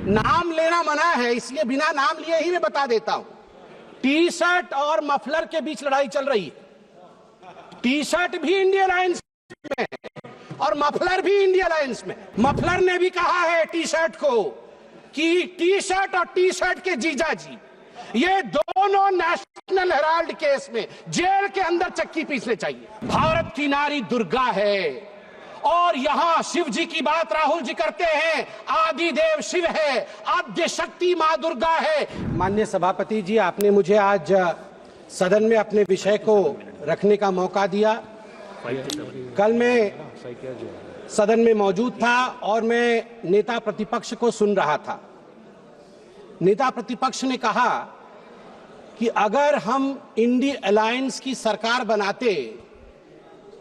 नाम लेना मना है, इसलिए बिना नाम लिए ही मैं बता देता हूं। टी शर्ट और मफलर के बीच लड़ाई चल रही है। टी शर्ट भी इंडिया अलायंस में है और मफलर भी इंडिया अलायंस में। मफलर ने भी कहा है टी शर्ट को कि टी शर्ट और टी शर्ट के जीजाजी ये दोनों नेशनल हेराल्ड केस में जेल के अंदर चक्की पीसने चाहिए। भारत की नारी दुर्गा है और यहां शिव जी की बात राहुल जी करते हैं। आदि देव शिव है, आद्य शक्ति मां दुर्गा है। माननीय सभापति जी, आपने मुझे आज सदन में अपने विषय को रखने का मौका दिया। कल मैं सदन में मौजूद था और मैं नेता प्रतिपक्ष को सुन रहा था। नेता प्रतिपक्ष ने कहा कि अगर हम इंडिया अलायंस की सरकार बनाते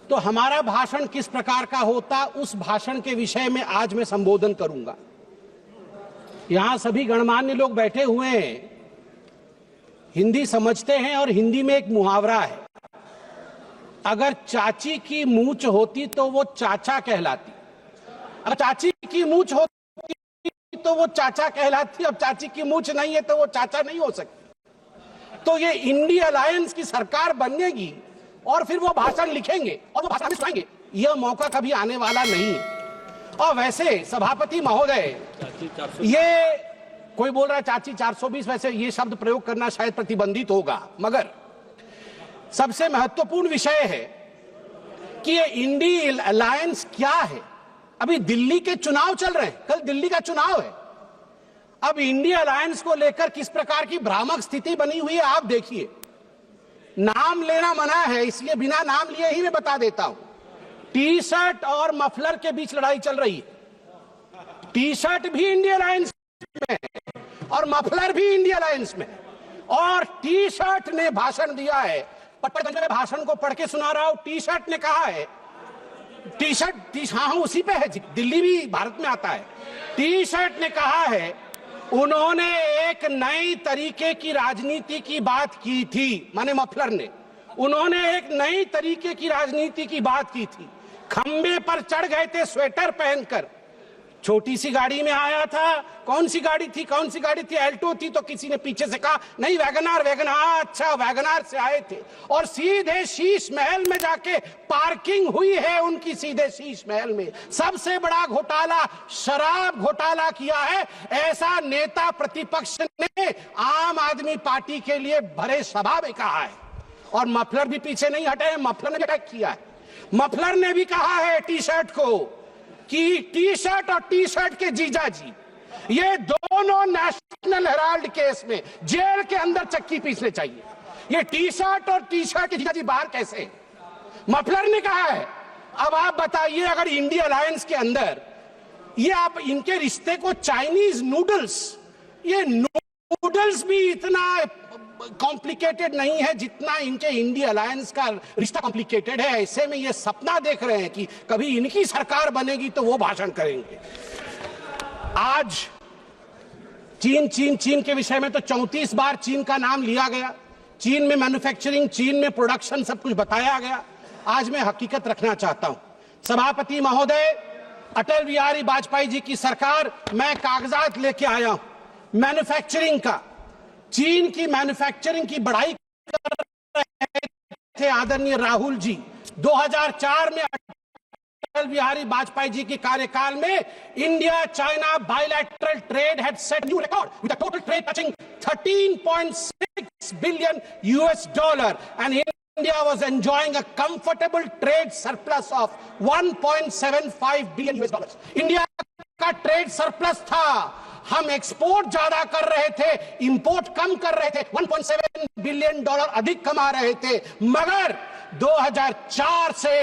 तो हमारा भाषण किस प्रकार का होता, उस भाषण के विषय में आज मैं संबोधन करूंगा। यहां सभी गणमान्य लोग बैठे हुए हैं, हिंदी समझते हैं और हिंदी में एक मुहावरा है, अगर चाची की मूंछ होती तो वो चाचा कहलाती, अगर चाची की मूंछ होती तो वो चाचा कहलाती, अब चाची की मूंछ नहीं है तो वो चाचा नहीं हो सकती। तो ये इंडिया अलायंस की सरकार बनेगी और फिर वो भाषण लिखेंगे और वो भाषण सुनाएंगे, यह मौका कभी आने वाला नहीं है। और वैसे सभापति महोदय, ये कोई बोल रहा है चाची 420, वैसे ये शब्द प्रयोग करना शायद प्रतिबंधित होगा, मगर सबसे महत्वपूर्ण विषय है कि ये इंडिया अलायंस क्या है। अभी दिल्ली के चुनाव चल रहे हैं, कल दिल्ली का चुनाव है। अब इंडिया अलायंस को लेकर किस प्रकार की भ्रामक स्थिति बनी हुई है आप देखिए। नाम लेना मना है, इसलिए बिना नाम लिए ही मैं बता देता हूं। टी शर्ट और मफलर के बीच लड़ाई चल रही है। टी शर्ट भी इंडिया अलायंस में है और मफलर भी इंडिया अलायंस में है। और टी शर्ट ने भाषण दिया है, पटपट में भाषण को पढ़ के सुना रहा हूं। टी शर्ट ने कहा है, टी शर्ट हाँ उसी पे है, दिल्ली भी भारत में आता है। टी शर्ट ने कहा है, उन्होंने एक नई तरीके की राजनीति की बात की थी, माने मफलर ने, उन्होंने एक नई तरीके की राजनीति की बात की थी। खंबे पर चढ़ गए थे स्वेटर पहनकर, छोटी सी गाड़ी में आया था। कौन सी गाड़ी थी, कौन सी गाड़ी थी, एल्टो थी, तो किसी ने पीछे से कहा नहीं वैगनार, वैगनार, अच्छा वैगनार से आए थे। और सीधे शीश महल में जाके पार्किंग हुई है उनकी, सीधे शीश महल में। सबसे बड़ा घोटाला शराब घोटाला किया है, ऐसा नेता प्रतिपक्ष ने आम आदमी पार्टी के लिए भरे सभा में कहा है। और मफलर भी पीछे नहीं हटे हैं, मफलर ने भी अटैक किया है। मफलर ने भी कहा है टी शर्ट को कि टी शर्ट और टी शर्ट के जीजाजी ये दोनों नेशनल हेराल्ड केस में जेल के अंदर चक्की पीसने चाहिए। ये टी शर्ट और टी शर्ट के जीजाजी बाहर कैसे? मफलर ने कहा है। अब आप बताइए, अगर इंडिया अलायंस के अंदर ये आप इनके रिश्ते को चाइनीज नूडल्स, ये नूडल्स भी इतना कॉम्प्लिकेटेड नहीं है जितना इनके इंडिया अलायंस का रिश्ता कॉम्प्लिकेटेड है। ऐसे में ये सपना देख रहे हैं कि कभी इनकी सरकार बनेगी तो वो भाषण करेंगे। आज चीन चीन चीन के विषय में तो 34 बार चीन का नाम लिया गया, चीन में मैन्युफैक्चरिंग, चीन में प्रोडक्शन, सब कुछ बताया गया। आज मैं हकीकत रखना चाहता हूं। सभापति महोदय, अटल बिहारी वाजपेयी जी की सरकार, मैं कागजात लेके आया हूं मैन्युफैक्चरिंग का। चीन की मैन्युफैक्चरिंग की बढ़ाई कर रहे थे आदरणीय राहुल जी। 2004 में अटल बिहारी वाजपेयी जी के कार्यकाल में India China bilateral trade had set new record with a total trade touching $13.6 billion and India was enjoying a comfortable trade surplus of $1.75 billion। India का ट्रेड सरप्लस था। हम एक्सपोर्ट ज्यादा कर रहे थे, इंपोर्ट कम कर रहे थे, $1.7 बिलियन अधिक कमा रहे थे। मगर 2004 से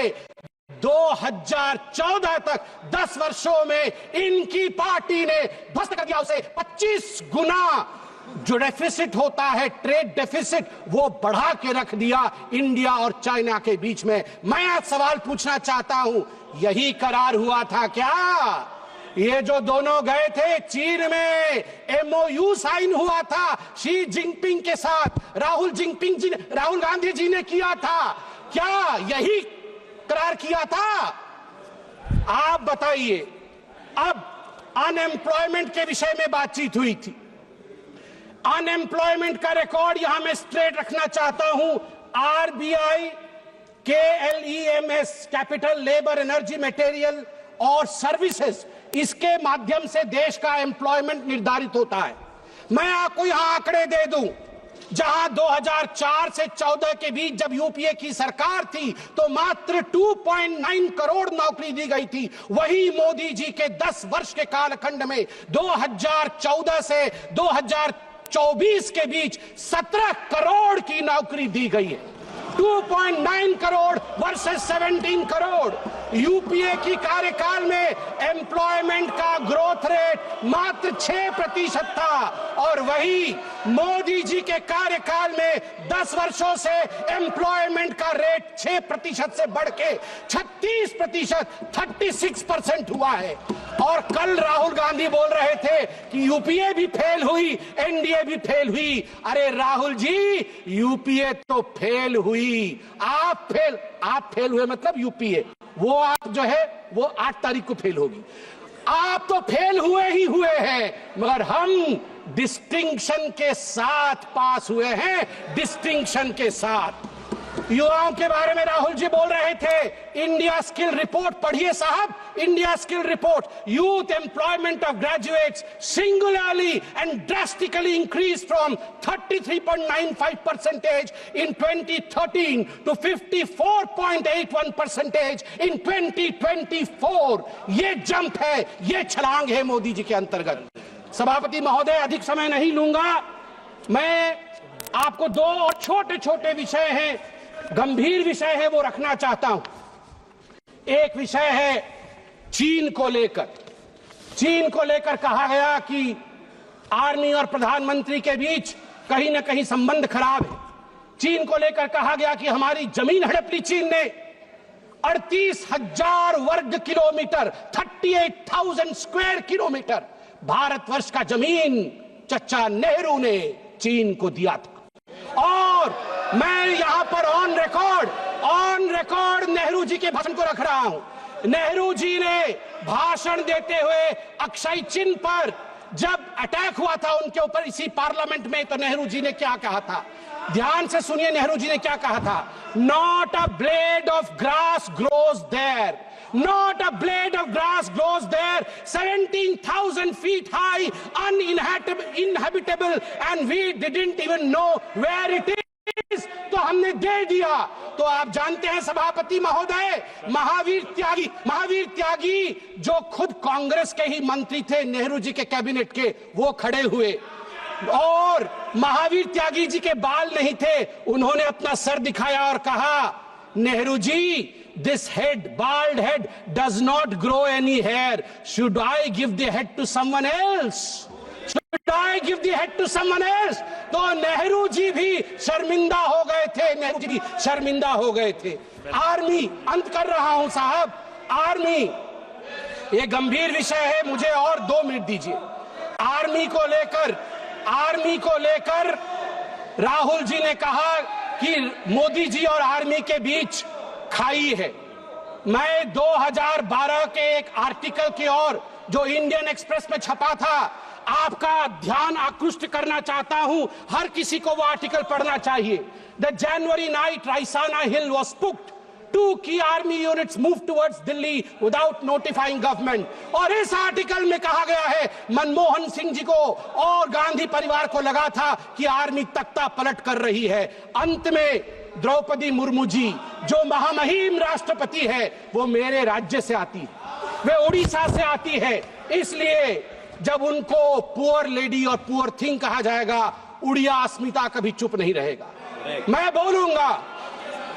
2014 तक 10 वर्षों में इनकी पार्टी ने ध्वस्त कर दिया उसे। 25 गुना जो डेफिसिट होता है, ट्रेड डेफिसिट, वो बढ़ा के रख दिया इंडिया और चाइना के बीच में। मैं आज सवाल पूछना चाहता हूं, यही करार हुआ था क्या? ये जो दोनों गए थे चीन में, MOU साइन हुआ था शी जिनपिंग के साथ, राहुल गांधी जी ने किया था, क्या यही करार किया था? आप बताइए। अब अनएम्प्लॉयमेंट के विषय में बातचीत हुई थी। अनएम्प्लॉयमेंट का रिकॉर्ड यहां मैं स्ट्रेट रखना चाहता हूं। RBI KLEMS, capital, labour, energy, material और सर्विसेज, इसके माध्यम से देश का एम्प्लॉयमेंट निर्धारित होता है। मैं आपको यहां आंकड़े दे दूं, जहां 2004 से 14 के बीच जब यूपीए की सरकार थी तो मात्र 2.9 करोड़ नौकरी दी गई थी। वही मोदी जी के 10 वर्ष के कालखंड में 2014 से 2024 के बीच 17 करोड़ की नौकरी दी गई है। 2.9 करोड़ वर्सेस 17 करोड़। यूपीए की कार्यकाल में एम्प्लॉयमेंट का ग्रोथ रेट मात्र 6% था और वही मोदी जी के कार्यकाल में 10 वर्षों से एम्प्लॉयमेंट का रेट 6% से बढ़ के 36%, 36% हुआ है। और कल राहुल गांधी बोल रहे थे कि यूपीए भी फेल हुई, एनडीए भी फेल हुई। अरे राहुल जी, यूपीए तो फेल हुई, आप फेल हुए, मतलब यूपीए, वो आप जो है वो 8 तारीख को फेल होगी। आप तो फेल हुए ही हुए हैं, मगर हम डिस्टिंक्शन के साथ पास हुए हैं, डिस्टिंक्शन के साथ। युवाओं के बारे में राहुल जी बोल रहे थे। इंडिया स्किल रिपोर्ट पढ़िए साहब, India skill report. Youth employment of graduates singularly and drastically increase from 33.95% in 2013 to 54.81% in 2024। ये जंप है, ये छलांग है मोदी जी के अंतर्गत। सभापति महोदय, अधिक समय नहीं लूंगा। मैं आपको 2 और छोटे छोटे विषय हैं, गंभीर विषय है, वो रखना चाहता हूं। एक विषय है चीन को लेकर। चीन को लेकर कहा गया कि आर्मी और प्रधानमंत्री के बीच कहीं ना कहीं संबंध खराब है। चीन को लेकर कहा गया कि हमारी जमीन हड़प ली चीन ने। 38,000 वर्ग किलोमीटर, 38,000 स्क्वायर किलोमीटर भारतवर्ष का जमीन चचा नेहरू ने चीन को दिया था। और मैं यहां पर ऑन रिकॉर्ड नेहरू जी के भाषण को रख रहा हूं। नेहरू जी ने भाषण देते हुए अक्षय चिन्ह पर जब अटैक हुआ था उनके ऊपर इसी पार्लियामेंट में, तो नेहरू जी ने क्या कहा था, ध्यान से सुनिए नेहरू जी ने क्या कहा था। Not a blade of grass grows there, not a blade of grass grows there, 17,000 feet high, uninhabitable, and we didn't even know where it is। तो हमने दे दिया। तो आप जानते हैं सभापति महोदय, महावीर त्यागी जो खुद कांग्रेस के ही मंत्री थे, नेहरू जी के कैबिनेट के, वो खड़े हुए और महावीर त्यागी जी के बाल नहीं थे, उन्होंने अपना सर दिखाया और कहा, Nehru ji, this bald head does not grow any hair. Should I give the head to someone else? Should I give the head to someone else? तो नेहरू जी भी शर्मिंदा हो गए थे, आर्मी, अंत कर रहा हूं साहब, आर्मी, ये गंभीर विषय है, मुझे और 2 मिनट दीजिए। आर्मी को लेकर राहुल जी ने कहा कि मोदी जी और आर्मी के बीच खाई है। मैं 2012 के एक आर्टिकल की ओर जो इंडियन एक्सप्रेस में छपा था, आपका ध्यान आकृष्ट करना चाहता हूं। हर किसी को वो आर्टिकल पढ़ना चाहिए। The January night Raisina hill was spooked, 2 key army units moved towards Delhi without notifying government। और इस आर्टिकल में कहा गया है, मनमोहन सिंह जी को और गांधी परिवार को लगा था कि आर्मी तख्ता पलट कर रही है। अंत में द्रौपदी मुर्मू जी, जो महामहिम राष्ट्रपति है, वो मेरे राज्य से आती है, वे उड़ीसा से आती है। इसलिए जब उनको पुअर लेडी और पुअर थिंग कहा जाएगा, उड़िया अस्मिता कभी चुप नहीं रहेगा। मैं बोलूंगा,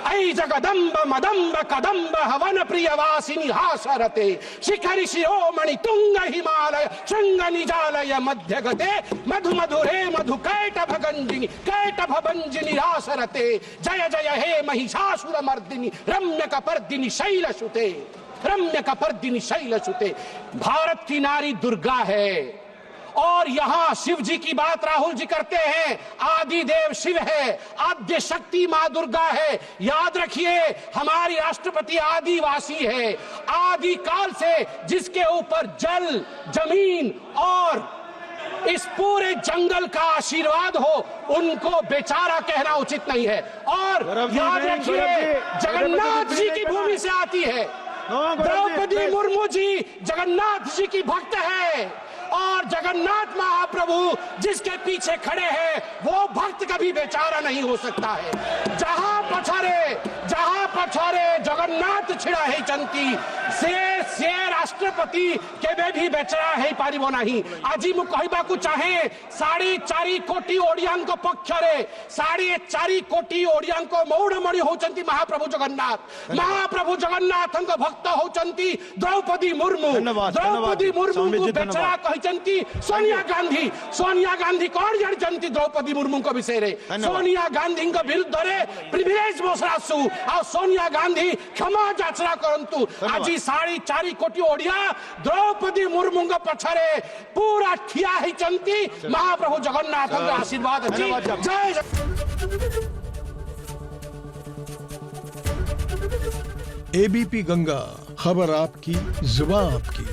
ऐ जगदम्ब मदम्ब कदम्ब हवन प्रियवासिनी हासरते, शिखरि शिरोमणि तुंग हिमालय शृंग निजालय मध्य गते, मधु मधुरे मधु कैटभ भंजिनी रासरते, जय जय हे महिषासुर मर्दिनी रम्य कपर्दिनी शैलसुते। भारत की नारी दुर्गा है। और यहां शिव जी की बात राहुल जी करते हैं, आदि देव शिव है, आद्य शक्ति मां दुर्गा है। याद रखिए, हमारी राष्ट्रपति आदिवासी है। आदि काल से जिसके ऊपर जल, जमीन और इस पूरे जंगल का आशीर्वाद हो, उनको बेचारा कहना उचित नहीं है। और याद रखिए, जगन्नाथ जी की भूमि से आती है। द्रौपदी मुर्मू जी जगन्नाथ जी की भक्त है और जगन्नाथ महाप्रभु जिसके पीछे खड़े हैं वो भक्त कभी बेचारा नहीं हो सकता है। जहां पछारे जगन्नाथ छिड़ा है चंती से राष्ट्रपति केबे भी बेचारा है पारिबो नहीं। আজি मु कहबाकू चाहे 4.5 कोटी ओडियान पक्षरे 4.5 कोटी ओडियान मौड़मणि होचंती महाप्रभु जगन्नाथ भक्त होचंती द्रौपदी मुर्मू। द्रौपदी मुर्मू को बेचारा कहचंती सोनिया गांधी कौन जानती द्रौपदी मुर्मू को विषय रे। सोनिया गांधी विरुद्ध रे प्रिविलेज बसरासु आ सोनिया गांधी क्षमा याचना करंतु। आज 4.5 कोटी ओडिया द्रौपदी मुर्मू पछरे पूरा ठिया ही चंती महाप्रभु जगन्नाथ आशीर्वाद अच्छी। जय एबीपी गंगा, खबर आपकी, जुबान आपकी।